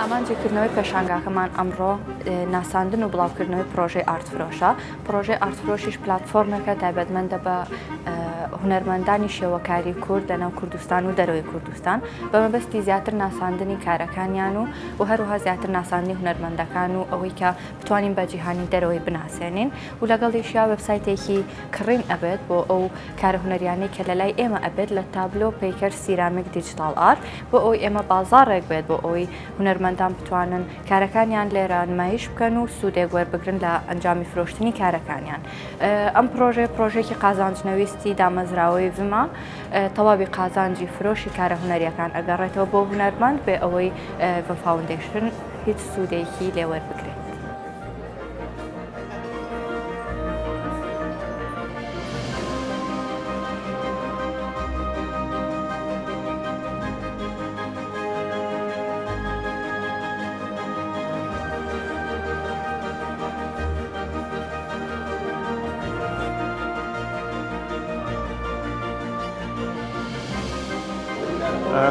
ئامانجێکردنەوەی پێشانگاکەمان ئەمڕۆ ناساندن و بڵاوکردنەوەی پرۆژەی ئارتفرۆشە. پرۆژەی ئارتفرۆشیش پلاتفۆرمێکە تایبەتمەندە بە هونەرمەندانی شێوەکاری کورد لەناو کوردستان و دەرەوەی کوردستان بە مەبەستی زیاتر ناساندنی کارەکانیان و هەروەها زیاتر ناساندنی هونەرمەندەکان و ئەوەی کە بتوانین بە جیهانی دەرەوەی بناسێنین و لەگەڵیشیا وێبسایتێکی کڕین ئەبێت بۆ ئەو کارە هونەریانەی کە لە لای ئێمە ئەبێت لە تابلۆ پیکەر سیرامێک دیجیتال ئارت بۆ ئەوی ئێمە بازاڕێک بێت بۆ ئەوەی هونەرمەندان بتوانن کارەکانیان لێرە نمایش بکەن و سوودێک وەربگرن لە ئەنجامی فرۆشتنی کارەکانیان. ئەم پرۆژەیەکی قازانجنەویستی دامەزراوەی ڤما تەواوی قازانجی فرۆشی کارە هونەریەکان ئەگەڕێتەوە بۆ هونەرمەند بێ ئەوەی فاوندیشن هیچ سوودێکی لێ وەربگرێت.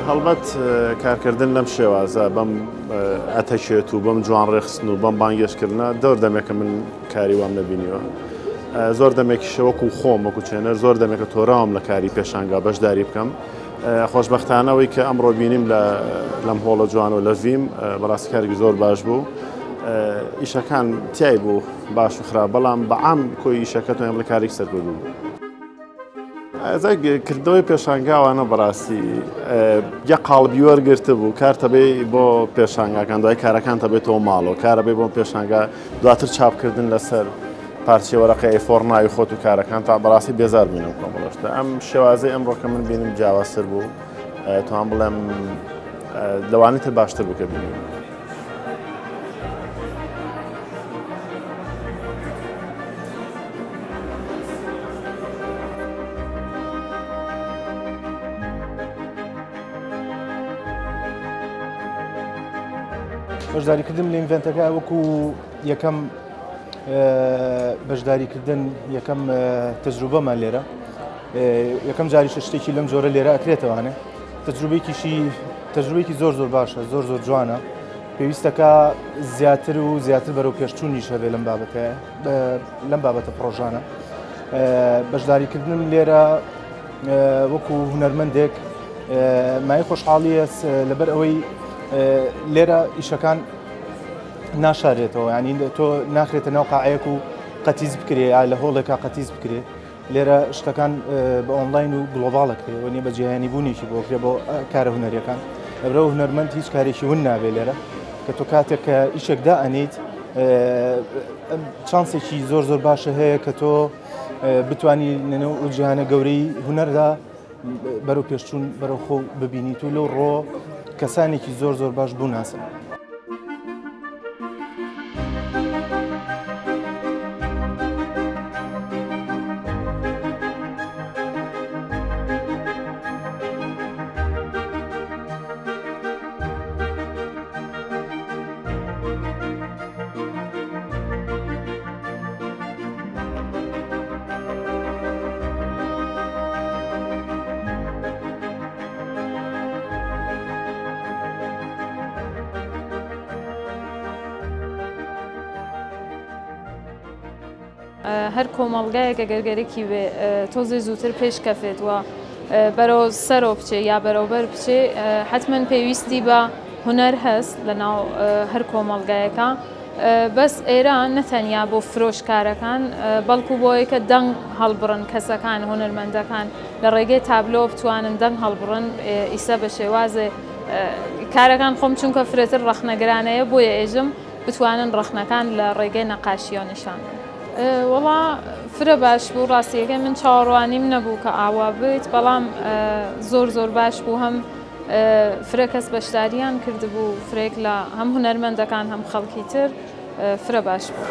هەڵبەت کارکردن لەم شێوازە بەم ئەتەکێت و بەم جوان ڕێخستن و بەم بانگێشکردنە دەور دەمێکە من کاری وام نەبینیوە. زۆر دەمێکی شەوەکو خۆم وەکو چێنەر زۆر دەمێکە تۆراوم لە کاری پێشانگا بەشداری بکەم. خۆشبەختانەوەی کە ئەمڕۆ بینیم لەم هۆڵە جوان و لە ڤیم بەڕاستی کارێکی زۆر باش بوو. ئیشەکان تیای بوو باش و خراپ بەڵام بەعام کۆی ئیشەکە تۆ ئەم لە کارێک سەرکردوو بوو. کردەوەی پێشانگاوانە بەڕاستی یە قاڵبی وەرگرتە بوو کارتەبێ بۆ پێشانگاکان دوای کارەکان تەبێتەوە ماڵەوە کارەبێ بۆ پێشانگا دواتر چاپکردن لەسەر پارچە وەرەقەی فۆرناوی خۆت و کارەکان تا بەڕاستی بێزار بووینەوە کۆمەڵۆشتە. ئەم شێوازەی ئەمڕۆکە من بینم جیاوازتر بوو توان بڵێم لەوانەی تر باشتر بکە بینیم. بەشداریکردن لە ئینڤێنتەکە وەکو یەکەم بەشداریکردن یەکەم تەجروبەمان لێرە یەکەم جاریشە شتێکی لەم جۆرە لێرە ئەکرێتەوانێ تەجروبەیەکی زۆر باشە زۆر جوانە پێویستەکە زیاتر و زیاتر بەرەو پێشچوونیش هەبێ لەم بابەتە پرۆژانە. بەشداریکردنم لێرە وەکو هونەرمەندێک مای خۆشحاڵیە لەبەر ئەوەی لێرە ئیشەکان ناشارێتەوە ینی تۆ ناخرێتە ناو قاعەیەک و قەتیز بکرێ لە هۆڵێکا قەتیز بکرێ لێرە شتەکان بە ئۆنلاین و گلۆڤاڵەکرێ و نیە بە جیهانی بوونیشی بۆکرێ بۆ کارە هونەریەکان لەبەرەوە هونەرمەند هیچ کارێکی ون نابێ لێرە کە تۆ کاتێک کە ئیشێکدا ئەنیت چانسێکی زۆر باشە هەیە کە تۆ بتانی لەنێو جیهانە گەورەی هونەردا بەرەو پێشچوون بەرەو خۆ ببینیت و لەو ڕۆ کەسانێکی زۆر باش بوو ناسن. هەر کۆمەڵگایەکە گەرگەرێکی بێ تۆزێ زووتر پێشکەفێتەوە بەرەو سەرۆ بچێ یا بەرەوبەر بچێ حتمما پێویستی بە هونەر هەست لە ناو هەر کۆمەڵگایەکە بەس ئێرە نەتەنیا بۆ فرۆشکارەکان بەڵکو بۆیەکە دەنگ هەڵبڕن کەسەکان هونەرمەندەکان لە ڕێگەی تابلۆ بتوانن دەنگ هەڵبڕن ئیسە بە شێوازێ کارەکان خۆم چونکە فرێتر ڕەخنەگرانەیە بۆیە ئێژم بتوانن ڕەخنەکان لە ڕێگەی نەقاشیۆ نیشان وەڵا فرە باش بوو ڕاستیەکەی من چاوەڕوانیم نەبوو کە ئاوا بێت بەڵام زۆر باش بوو هەم فرە کەس بەشداریان کردبوو فرێک لە هەم هونەرمەندەکان هەم خەڵکی تر فرە باش بوو.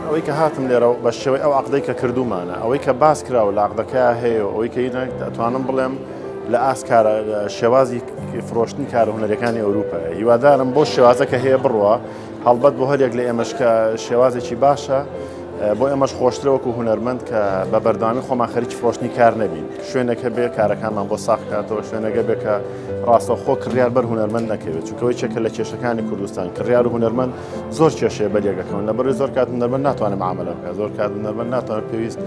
ئەوەی کە هاتم لێرە بە شێوەی ئەو عەقدەی کە کردومانە ئەوەی کە باس کراوە لە عەقدەکە هەیە ئەوەی کە ئەتوانم بڵێم لە ئاسکارە شێوازی فرۆشتنی کارە هونەرەکانی ئەوروپا هیوادارم بۆ شێوازە کە هەیە بڕوە هەڵبەت بۆ هەرێک لە ئێمەش کە شێوازێکی باشە بۆ ئێمەش خۆشترە وەکو هونەرمەند کە بە بەردەوامی خۆمان خەریکی فرۆشتنی کار نەبین شوێنەکە بێ کارەکانمان بۆ ساغ کاتەوە شوێنەکە بێ کە ڕاستەوخۆ کڕیار بەر هونەرمەند نەکەوێت چونکەوەی چێکە لە کێشەکانی کوردستان کڕیار و هونەرمەند زۆر کێشەیە بەریەکەکەون لەبەرەوەی زۆر کات هونەرمەند ناتوانێت معاملە بکات زۆر کات هونەرمەند ناتوانێت پێویست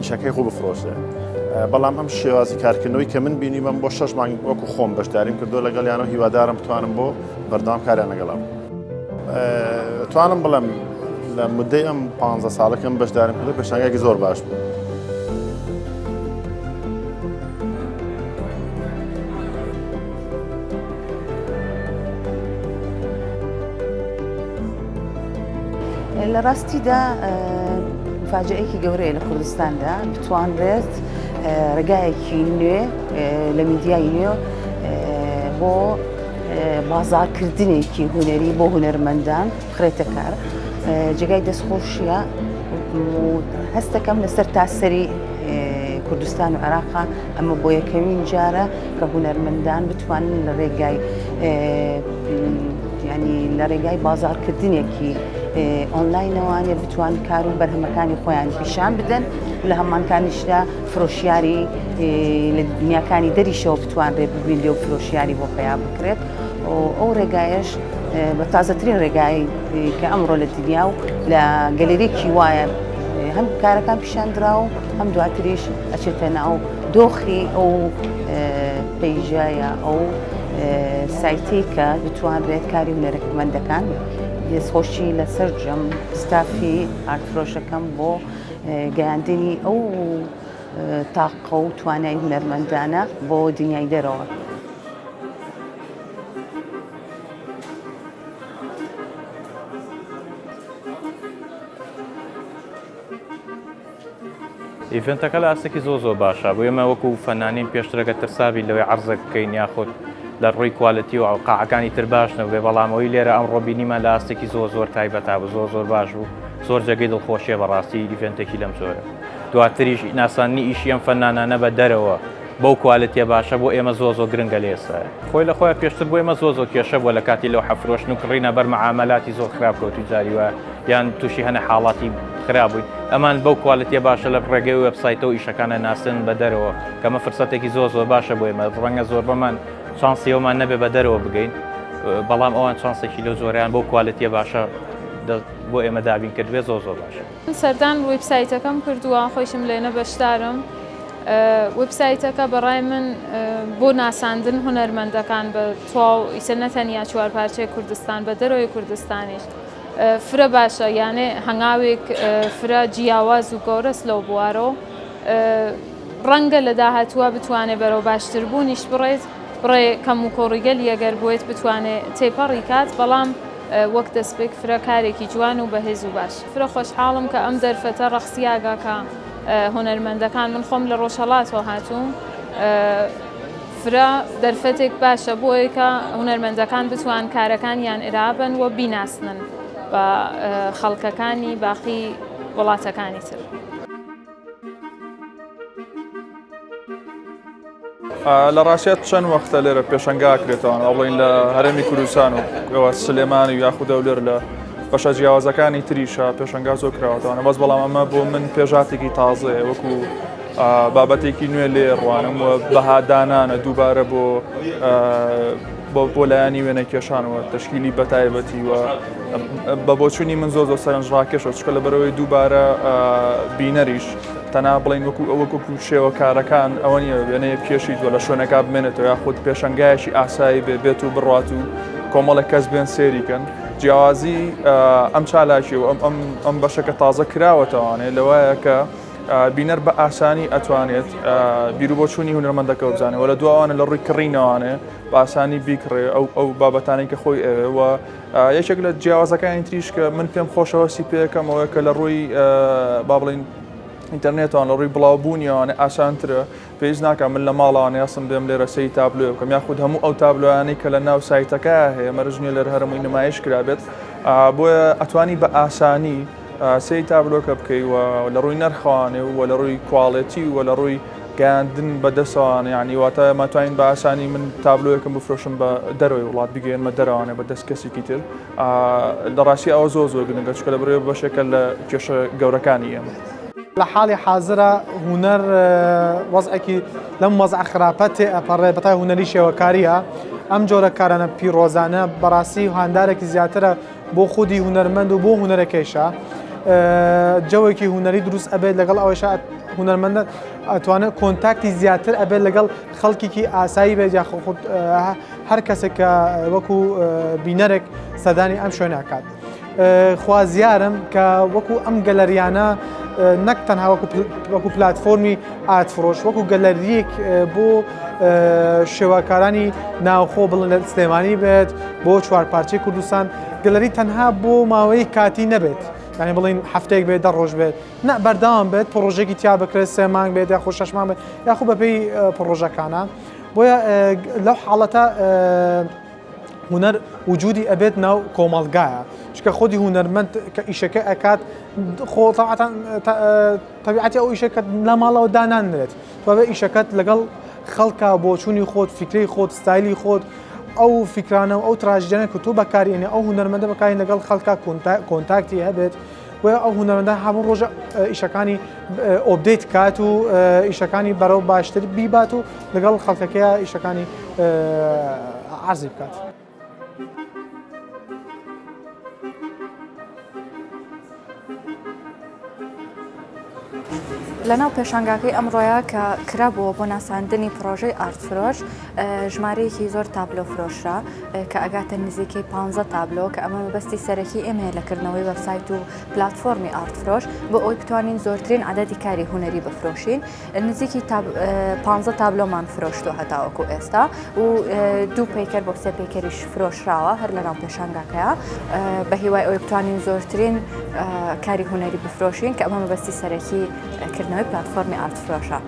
ئیشەکەی خۆ بفرۆشێت بەڵام ئەم شێوازی کارکردنەوەی کە من بینیمەم بۆ 6 مانگ وەکو خۆم بەشداریم کردو لەگەڵیانەوە هیوادارم بتوانم بۆ بەردەوام کاریان لەگەڵام توانم بڵێم لە مدەی ئەم 15 ساڵەکەم بەشداریم کردو پێشانگایەکی زۆر باش بوو. لە ڕاستیدا فاجعەیەکی گەورەیە لە کوردستاندا بتوانرێت ڕێگایەکی نوێ لە میدیای نوێ بۆ بازارکردنێکی هونەری بۆ هونەرمەندان بخرێتە کار جێگای دەستخۆشیە هەستەکەم لەسەر تاسەری کوردستان و عێراقا ئەمە بۆ یەکەمین جارە کە هونەرمەندان بتوانن لە ڕێگای ینی لە ڕێگای بازارکردنێکی ئۆنلاینەوانێ بتوان کار و بەرهەمەکانی خۆیان پیشان بدەن لە هەمانکانیشدا فرۆشیاری لە دنیاکانی دەریشەوە بتوانرێت ببین و فرۆشیاری بۆ پیا بکرێت ئەو ڕێگایش بە تازەترین ڕێگای کە ئەمڕۆ لە دنیا و لە گەلێرێکی وایە هەم کارەکان پیشاندراوە هەم دواتریش ئەچێتە ناو دۆخی ئەو پەیژایە ئەو سایتەی کە بتوانرێت کاری هونەرمەندەکان دەستخۆشی لەسەر جەم ستافی ئارتفرۆشەکەم بۆ گەیاندنی ئەو تاقە و توانای هونەرمەندانە بۆ دنیای دەرەوە. ئیڤنتەکە لە ئاستێکی زۆر باشە بۆ ئێمە وەکو فەنانین پێشترەکە ترسابی لەوەی عەرزە بکەین یاخود لە ڕووی کوالەتی و قاعەکانی تر باشنە بێ بەڵامەوەی لێرە ئەم ڕۆبینیمە لە ئاستێکی زۆر تایبەتا بوو زۆر باش بوو زۆر جێگەی دڵخۆشیە بەڕاستی ئیڤنتێکی لەم جۆرە دواتریش ناسانی ئیشی ئەم فەنانانە بە دەرەوە بەو کوالەتیە باشە بۆ ئێمە زۆر گرنگە لە ئێستا خۆی لە خۆیان پێشتر بۆ ئێمە زۆر کێشە بووە لە کاتی لەو حەفرۆشتن و کڕینە بەر مەعامەلاتی زۆر خراپ کەوتی جاری وە یان تووشی هەنە حاڵاتی خراپ بووین ئەمان بەو کوالەتیە باشە لە ڕێگەی وێبسایتەوە ئیشەکانە ناسن بە دەرەوە کەمە فرسەتێکی زۆر باشە بۆ ئێمە ڕەنگە زۆر بەمان شانسیەوەمان نەبێ بە دەرەوە بگەین بەڵام ئەوان شانسێکی لەو زۆریان بەو کوالەتیە باشە بۆ ئێمە دابین کردوێ زۆر باشە. سەردان وێبسایتەکەم کردووە خۆشم لێنە بەشدارم وێبسایتەکە بەڕای من بۆ ناساندن هونەرمەندەکان بە تواو ئیسە نەتەنیا چوارپارچەی کوردستان بە دەرەوەی کوردستانیش فرە باشە یانێ هەنگاوێک فرە جیاواز و گەورەس لەو بوارەوە ڕەنگە لە داهاتووە بتوانێت بەرەو باشتربوونیش بڕێت بڕێ کەم و کۆڕیگەل یەگەر بۆیت بتوانێت تێپەڕی کات بەڵام وەک دەستپێک فرە کارێکی جوان و بەهێز و باش فرە خۆشحاڵم کە ئەم دەرفەتە ڕەخسیاگاکە هونەرمەندەکان من خۆم لە ڕۆژهەڵاتەوە هاتووم فرە دەرفەتێک باشە بۆیە کە هونەرمەندەکان بتوان کارەکانیان ئێرابن و بیناسنن بە خەڵکەکانی باقی وڵاتەکانی تر. لە ڕاستیات چەند وەختە لێرە پێشەنگاکرێتەوە ئەڵین لە هەرێمی کوردستان و ئەوە سلێمانی و یاخودە و لێر لە بەشە جیاوازەکانی تریشە پێشەنگا زۆر کراوەتەوە بەس بەڵام ئەمە بۆ من پێژاتێکی تازەیە وەکو بابەتێکی نوێ لێ ڕوانم و بەهادانانە دووبارە بۆ لایانی وێنە کێشانەوە تشکیلی بەتایبەتی و بە بۆچوونی من زۆر سەرنجڕاکێشەوە چکە لە بەرەوەی دووبارە بینەریش تەنها بڵین وەکو شێوە کارەکان ئەوە نیە وێنەیە کێشیت وە لە شوێنەکە بمێنێتەوە یاخود پێشەنگایەکی ئاسایی بێت و بڕات و کۆمەڵێک کەس بێن سێریکەن جیاوازی ئەم چالاکی و ئەم بەشەکە تازە کراوەتەوانێت لەوایە کە بینەر بە ئاسانی ئەتوانێت بیر و بۆچوونی هونەرمەندەکە بزانێت وە لە دووانە لە ڕووی کڕینەوانێ بە ئاسانی بیکڕێ ئەو بابەتانی کە خۆی ئەوێ و یەکێک لە جیاوازەکانی تریش کە من پێم خۆشەوەستی پێەکەمەوە کە لە ڕووی با بڵین ئینتەرنێتەوە لە ڕووی بڵاوبوونیەوانە ئاسانترە پێویست ناکە من لە ماڵەوانێ ئەسم بێم لێرە سەی تابلۆ بکەم یاخود هەموو ئەو تابلۆیانەی کە لە ناو سایتەکە هەیە مەرجنیە لەر هەرمووی نمایش کرابێت بۆیە ئەتوانی بە ئاسانی سەی تابلۆکە بکەی و لە ڕووی نرخەوانێ و لە ڕووی کوواڵێتی و لە ڕووی گەاندن بەدەستەوانە یعنی واتە ماتوانین بە ئاسانی من تابلۆیەکەم بفرۆشم بە دەرەوەی وڵات بگەێنمە دەرەوانێ بە دەست کەسێکی تر لە ڕاستی ئەوە زۆر گرنگە چکە لە بڕێ بەشێکە لە کێشە گەورەکانی ئێمە. لە حاڵی حاضرە هوەر وەزعێکی لەم وەزع خراپەتێ ئەپەڕێ بەتای هوەری شێوەکاریە ئەم جۆرە کارانە پیرۆزانە بەڕاستی هاندارێکی زیاترە بۆ خودی هوەرمەند و بۆ هوەرەکەیشە جەوێکی هوەری دروست ئەبێت لەگەڵ ئەوەش هوەرمەندە ئەتوانێت کۆنتاکتی زیاتر ئەبێت لەگەڵ خەڵکیکی ئاسایی بێت یا هەر کەسێک کە وەکو بینەرێک سەدانی ئەم شوێناکات. خوازیارم کە وەکو ئەم گەلەریانە نەک تەنها وەکو پلتفۆرمی ئاتفرۆش وەکو گەلەریەک بۆ شێوەکارانی ناوخۆ بڵن لە سلێمانی بێت بۆ چوارپارچەی کوردستان گەلەری تەنها بۆ ماوەی کاتی نەبێت یعنی بڵین هەفتەیەک بێت 10 ڕۆژ بێت نە بەردەوام بێت پرۆژێکی تیا بکرێت 3 مانگ بێت یاخۆ 6 مانگ بێت یاخۆ بەپێی پرۆژەکانە بۆیە لەو حاڵەتە هوەر وجودی ئەبێت ناو کۆمەڵگایە چکە خۆی هوەرمەند کە ئیشەکە ئەکات تەبیعەتی ئەو ئیشەکە لە ماڵەوە دانانرێت بەبێ ئیشەکەت لەگەڵ خەڵکە بۆچوونی خۆت فکری خۆت ستایلی خۆت ئەو فکرانە و ئەو تراژدێنە کە تۆ بەکارێنێ ئەو هوەرمەندە بەکارین لەگەڵ خەڵکە کۆنتاکتی هەبێت و ئەو هوەرمەندە هەموو ڕۆژە ئیشەکانی ئۆپدەیت کات و ئیشەکانی بەرەو باشتر بیبات و لەگەڵ خەڵکەکەیە ئیشەکانی عەرزی بکات. لەناو پێشانگاکەی ئەمڕۆیە کە کرابووە بۆ ناساندنی پرۆژەی ئارتفرۆش ژمارەیەکی زۆر تابلۆ فرۆشرا کە ئەگاتە نزیکەی 15 تابلۆ کە ئەمە بەستی سەرەکی ئێمەیە لەکردنەوەی وەبسایت و پلتفۆرمی ئارتفرۆش بۆ ئەوی بتوانین زۆرترین عەدەدی کاری هوەری بفرۆشین نزیکی 15 تابلۆمان فرۆشتووە هەتاوەکو ئێستا و 2 پەیکەر بۆ 3 پەیکەریش فرۆشراوە هەر لەناو پێشانگاکەیە بە هیوای ئەوەی بتوانین زۆرترین کاری هوەری بفرۆشین کە ئەمە بەستی سەرەکی کردنەوەی پلتفۆرمی ئارتفرۆشە.